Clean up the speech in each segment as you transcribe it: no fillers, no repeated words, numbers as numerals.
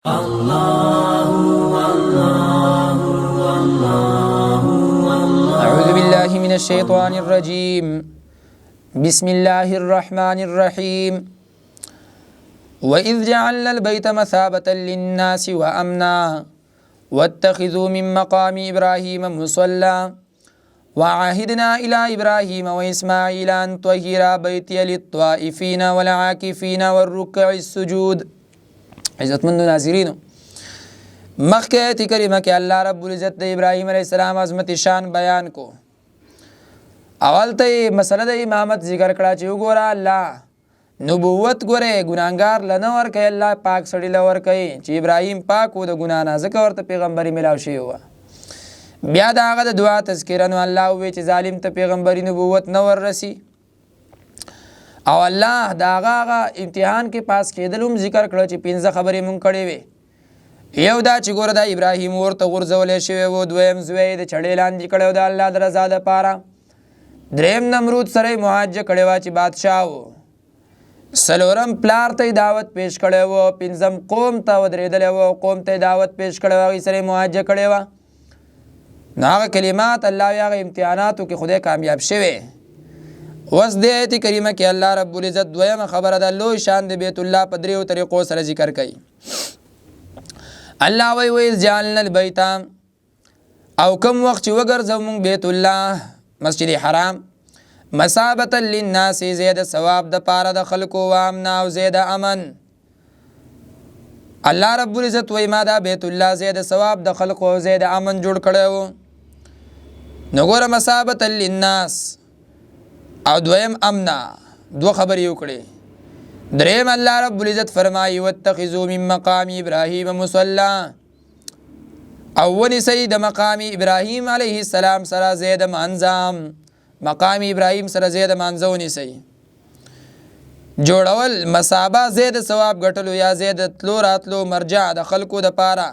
أعوذ بالله من الشيطان الرجيم بسم الله الرحمن الرحيم وإذ جعلنا البيت مثابة للناس وأمنا واتخذوا من مقام إبراهيم مصلى وعهدنا إلى إبراهيم وإسماعيل أن طهرا بيتي للطائفين والعاكفين والركع السجود. عزتمند ناظرین، مخکې آیت کریمه کې الله رب العزت د ابراهیم علیه السلام عظمت شان بیان کو. اول ته مسله د امامت ذکر کړه چې وګوره الله نبوت ګوره ګناهګار لنه ورکوي، الله پاک سړي له ورکوي چې ابراهیم پاک و د ګناه نه، ځکه ورته پیغمبري میلاو شوې وه. بیا د هغه د دعا تذکره نو الله ووایي چې ظالم ته پیغمبري نبوت نه وررسي، او الله د هغه امتحان کې پاس کېدل هم ذکر کړه چې 15 خبرې مونږ کړې وې. یو دا چې ګوره د ابراهیم ورته غورځولی شوی و، دویم زوی د چړې لاندې کړی و د الله د رضا دپاره، دریم نمرود سره یې محاجه کړې وه چې بادشاه و، څلورم پلار ته یې دعوت پیش کړی و، پنځم قوم ته ودرېدلی و، قوم ته یې دعوت پیش کړی و، هغې سره یې محاجه کړې وه. نو هغه کلمات الله هغه امتحاناتو کې خدای کامیاب شوی. اوس د آیت کریمه کې الله رب العزت دویمه خبره د لوی شان د بیت الله په دریو طریقو سره ذکر کوي. الله وایي وایي جعلنا البیت، او کم وخت چې وګرځو موږ بیت الله مسجد حرام مثابة للناس، زید ثواب د پاره د خلکو، و امنا او زید امن. الله رب العزت وایي ما دا بیت الله زید ثواب د خلکو او زید امن جوړ کړی و. نو ګوره مثابة للناس او دویم امنا، دو خبرې وکړې. دریم الله رب العزت فرمایي واتخذوا من مقام ابراهیم مصلی، او ونیسئ د مقام ابراهیم علیه السلام سره زید منظم، مقام ابراهیم سره زید منظم ونیسئ. جوړول مثابه زید ثواب ګټلو یا زید تلو راتلو مرجع د خلکو د پاره،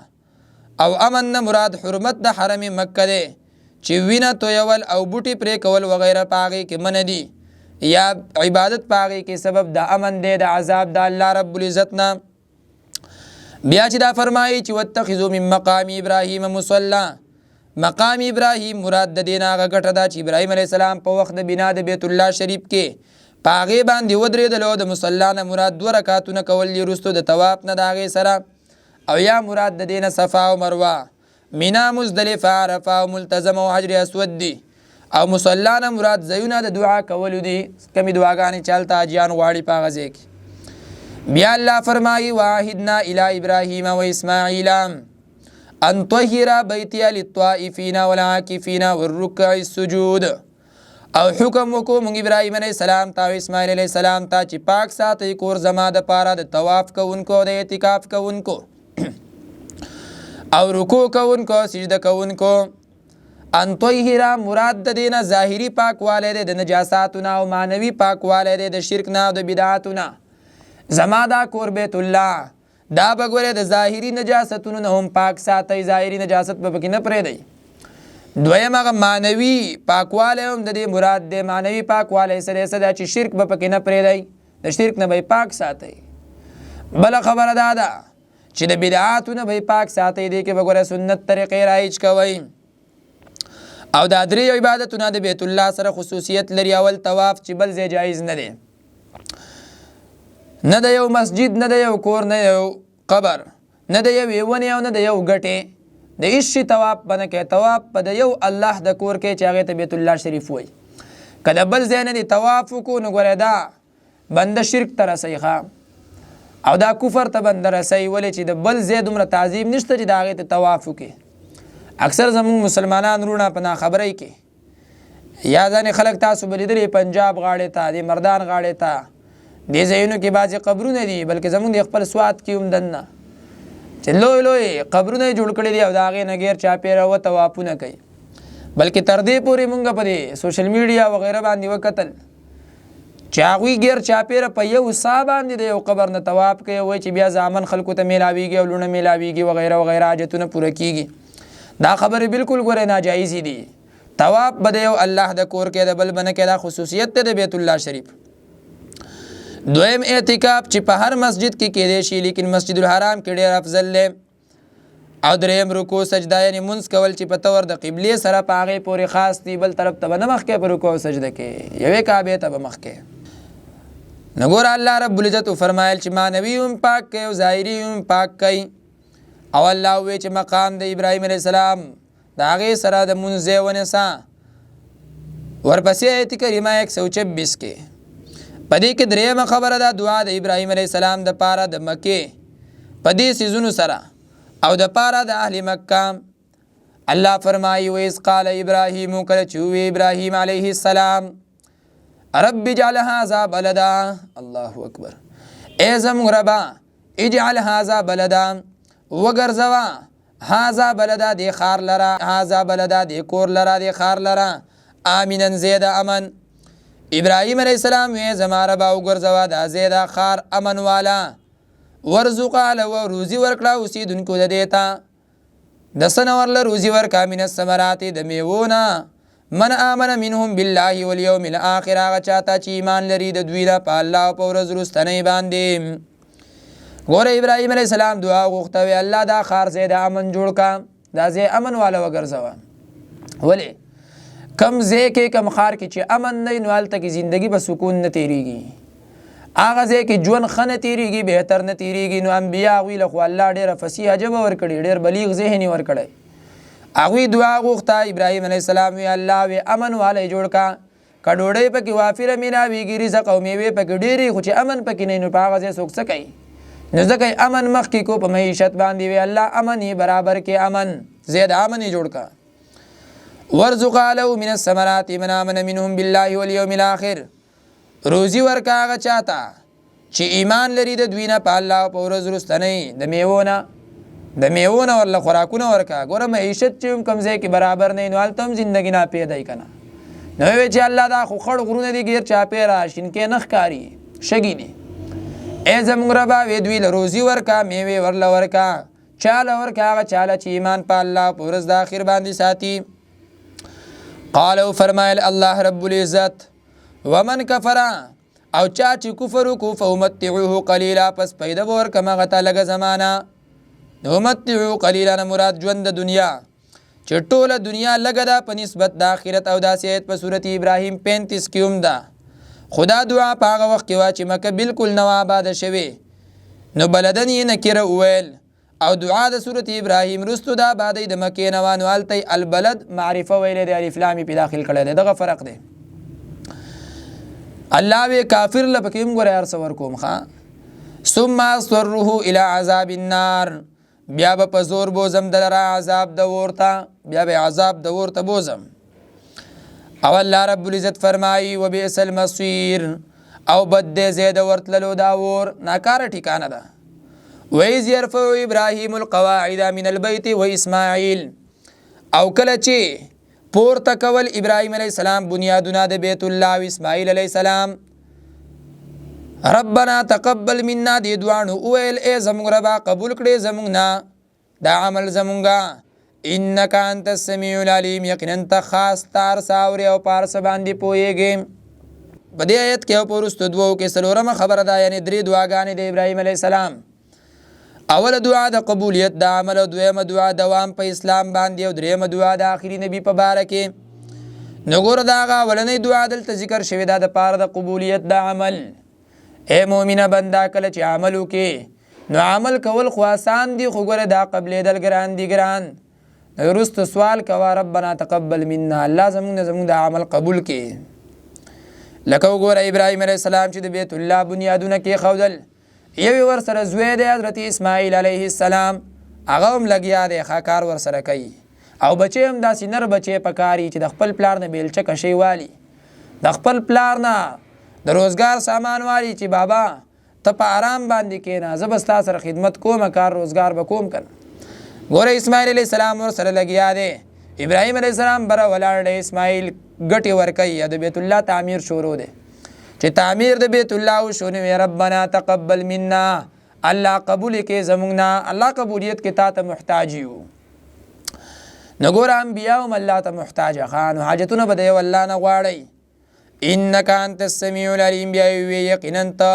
او امن نه مراد حرمت د حرم مکه دی چې وینه تویول او بوټي پرې کول وغیره پاغې کې من دي، یا عبادت پاغې کې سبب د امن دی د عذاب د الله رب العزت نه. بیا چې دا فرمایي چې واتخذوا من مقام ابراهیم مصلی، مقام ابراهیم مراد د دین هغه ګټه ده چې ابراهیم علیه السلام په وخت د بنا د بیت الله شریف کې پاغې باندې ودرېدلو. د مصلی نه مراد 2 رکعتونه کول دي وروستو د طواف نه د هغې سره، او یا مراد د دې نه صفا او مروه، مینا، مزدلفه، عرفه او ملتزم او حجر اسود دي. او مصلانه مراد ځایونه د دعا کولو دي، کمی دعاګانې چې هلته حاجیان غواړي په هغه ځای کې. بیا الله فرمایي وعهدنا الی ابراهیم و اسماعیل ان طهر بیتی للطائفین والعاکفین والرکع السجود، او حکم وکړو موږ ابراهیم علیه السلام ته او اسماعیل علیه السلام ته چې پاک ساتئ کور زما دپاره د طواف کوونکو، د اعتکاف کوونکو او رکوع کوونکو، سجده کوونکو. ان طهر مراد د دینه ظاهری پاکوالی دی، د نجاساتونه او معنوي پاکوالی دی، د شرک نه او د بدعاتونه. زما دا کور بیت الله دا به ګورې د ظاهري نجاستونو نه هم پاک ساتئ، ظاهري نجاست به پکې نه پرېږدئ. دویم هغه معنوي پاکوالی هم د دې مراد دی، معنوي پاکوالی سره څه ده چې شرک به پکې نه پرېږدئ، د شرک نه به پاک ساتئ. بله خبره دا ده چې د بدعاتونه به پاک ساتئ، دی کې به ګوره سنت طریقې رایج کوئ. او دا درې عبادتونه د بیت الله سره خصوصیت لري. اول طواف چې بل ځای جایز نه دی، نه د یو مسجد، نه د یو کور، نه یو قبر، نه د یو ونې او نه د یو ګټې، د هېڅ شي طواف به نه کوي. طواف به د یو الله د کور کې چې هغې ته بیت الله شریف وایي. که د بل ځای نه دی طواف وکړو نو ګوره دا بنده شرک ته رسوي او دا کفر ته بنده رسوي، ولې چې د بل ځای دومره تعظیم نشته چې د هغې ته طواف وکړي. اکثر زمونږ مسلمانان وروڼه په ناخبرۍ کې یا ځینې خلک تاسو به لیدلي پنجاب غاړې ته، د مردان غاړې ته، دې ځایونو کې بعضې قبرونه دي، بلکې زمونږ د خپل سوات کې هم دننه چې لوی لوی قبرونه یې جوړ کړي دي او د هغې نه غیر چاپېره و طوافونه کوي. بلکې تر دې پورې مونږ په دې سوشل میډیا وغیره باندې وکتل چې هغوی غیر چاپېره په یو سا باندې د یو قبر نه طواف کوي، وایي چې بیا زامن خلکو ته میلاویږي او لوڼه میلاویږي وغیره وغیره، حاجتونه پوره کیږي. دا خبرې بالکل ګوره ناجایزې دي. طواف به د یو الله د کور کې د بل به نه کوي، دا خصوصیت دی د بیت الله شریف. دویم اعتکاف چې په هر مسجد کې کېدی شي لیکن مسجد الحرام کې ډېر افضل دی. او دریم رکوع سجده یعنی منځ کول چې په تور د قبلې سره په هغې پورې خاص دي، بل طرف ته به نه مخکې په رکوع او سجده کې، یوې کعبې ته به مخکې. نو ګوره الله رب العزت وفرمایل چې معنوي هم پاک کوي او ظاهري هم پاک کوي. او الله وویل چې مقام د ابراهیم علیه السلام د هغې سره د مونځ ځای ونیسه. ورپسې آیت کریمه 126 کې په دې کې درېیمه خبره ده دعا د ابراهیم علیه السلام د پاره د مکې په دې څیزونو سره او د پاره د اهل مکه. الله فرمایي وإذ قال ابراهیم، کله چې ووی ابراهیم علیه السلام رب اجعل هذا بلدا، الله اکبر، ای زموږ ربا اجعل هذا بلدا، وګرځوه هذا بلدا دې ښار لره، هذا بلدا دې کور لره، دې ښار لره آمنا زید امن. ابراهیم علیه السلام وی زما ربا وګرځوه دا زیده ښار امن والا، ورزق له روزي ورکړه اوسیدونکو د دې ته، د څه نه ورله روزي ورکړه من الثمرات د میوونه، من آمن منهم بالله والیوم الاخر، هغه چاته چې ایمان لري د دوی نه په الله او په ورځ وروستنۍ باندې. ګوره ابراهیم علیه السلام دعا غوښته وی الله دا ښار ځای د امن جوړ کا، دا ځای امن والا وګرځوه. ولې کم ځای کې کم ښار کې چې امن نه وي نو هلته کې زندګي په سکون نه تېرېږي، هغه ځای کې ژوند ښه نه تېرېږي، بهتر نه تېرېږي. نو انبیا هغوی له خو الله ډېره فصیحه ژبه ورکړې، ډېر بلیغ ذهن یې ورکړی. هغوی دعا غوښته ابراهیم علیه السلام وی الله وی امن والی جوړ کا، که ډوډۍ پکې وافره میلاویږي، رزق او میوې پکې ډېرې، خو چې امن پکې نه وي نو په هغه ځای څوک څه کوي؟ نو ځکه یې امن مخکې کو په معیشت باندې وی الله امن یې برابر کې امن، زید امن یې جوړ کا. ورزق له من الثمرات من آمن منهم بالله والیوم الاخر، روزي ورکا هغه چاته چې ایمان لري د دوی نه په الله او په ورځ وروستنۍ، د میوونه ورله خوراکونه ورکا. ګوره معیشت چې هم کوم ځای کې برابر نه وي نو هلته هم زندګي ناپیدا یي که نه. نو وی چې الله دا خو خړ غرونه دي ګیر چاپېره شینکې نه ښکاري، شګي دي. ای زموږ ربا وی دوی له روزي ورکا، میوې ورله ورکا، چاله ورکا هغه چاله چې ایمان په الله په ورځ د آخر باندې ساتي. قال فرمایل الله رب العزت ومن کفر، او چا چې کفر وکړو فامتعوه قلیلا، پس پیدا به ورکم هغه ته لږه زمانه. امتعوه قلیلا نه مراد ژوند د دنیا، چې ټوله دنیا لږه ده په نسبت د آخرت. او داسې آیت په صورت ابراهیم 35 کې هم ده. خدا دعا په هغه وخت کې وه چې مکه بالکل نوه آباده شوې، نو بلدن یې نکره وویل. او دعا د صورت ابراهیم رستو د آبادۍ د مکې نه وه، نو هلته البلد معرفه ویلی دی، الف لام پې داخل کړی دی، دغه فرق دی. الله وی کافر له پکې هم ګوره هر څه ورکوم ښه. ثم اضطره الى عذاب النار، بیا به په زور بوزم دلره عذاب د اور ته، بیا به عذاب د اور ته بوزم. او الله رب العزت فرمایي وبئس المصیر، او بد دی ځای د ورتللو دا اور، ناکاره ټیکانه ده. وإذ يرفع ابراهیم القواعد من البيت واسماعیل، او کله چې پورته کول ابراهیم علیه السلام بنیادونه د بیت الله او اسماعیل علیه السلام. ربنا تقبل منا، دې دواړو وویل ای زموږ ربا قبول کړې زموږ نه دا عمل زموږه، انک انت السمیع العلیم، یقینا ته خاص تار ساوري او پارس باندې پوهېږې. په دې آیت کې او په وروستو دوو کې څلورمه خبره ده، یعنې درې دعاګانې د ابراهیم علیه السلام. اوله دعا د قبولیت د عمل، او دویمه دعا دوام په اسلام باندې، او دریمه دعا د آخري نبی په باره کې. نو ګوره د هغه اولنۍ دعا دلته ذکر شوې ده د پاره د قبولیت د عمل. ای مؤمنه بنده کله چې عمل وکې نو عمل کول خو آسان دي، خو ګوره دا قبلېدل ګران دي ګران. وروسته سوال کوه ربنا تقبل منا، الله زموږ د عمل قبول کړي. لکه وګوره ابراهیم علیه السلام چې د بیت الله بنیادونه کېښودل، یوی ورسره زوی دی حضرت اسماعیل علیه السلام، هغه هم لګیا دی ښه کار ورسره کوي. او بچی هم داسې نر بچی پکاري چې د خپل پلار نه بیلچه کشی والی، د خپل پلار نه د روزګار سامان والی چې بابا ته په آرام باندې کېنه، زه به ستا سره خدمت کوم، کار روزګار به کوم کنه. ګوره اسماعیل علیه السلام ورسره لګیا دی، ابراهیم علیه السلام بره ولاړ دی، اسماعیل ګټې ورکوي، د بیت الله تعمیر شروع دی. چې تعمیر د بیت الله وشو نو ربنا تقبل منا، الله قبول کې زموږ نه، الله قبولیت کې تا ته محتاج یو. نو ګوره انبیا هم الله ته محتاج ښه، نو حاجتونه به د یو الله نه غواړئ. انک انت السمیع العلیم، بیا وی یقینا ته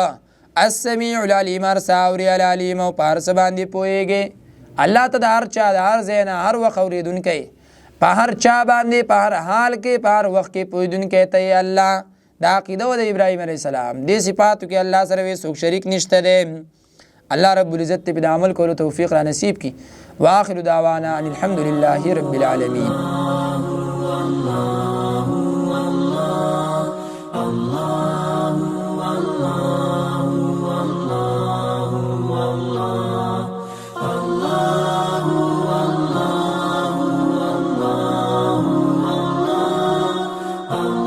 السمیع العلیم ارسا اوری العلیم او پارس باندې پوهیږي. الله ته د هر چا د هر ځای نه هر وخت اورېدونکی، په هر چا باندې په هر حال کې په هر وخت کې پوهېدونکی ته یې الله. دا عقیده و د ابراهیم علیه السلام. دې صفاتو کې الله سره څوک شریک نشته دی. الله رب العزت په د عمل کولو توفیق را نصیب کړي. واخر دعوانا ان الحمد لله رب العالمین.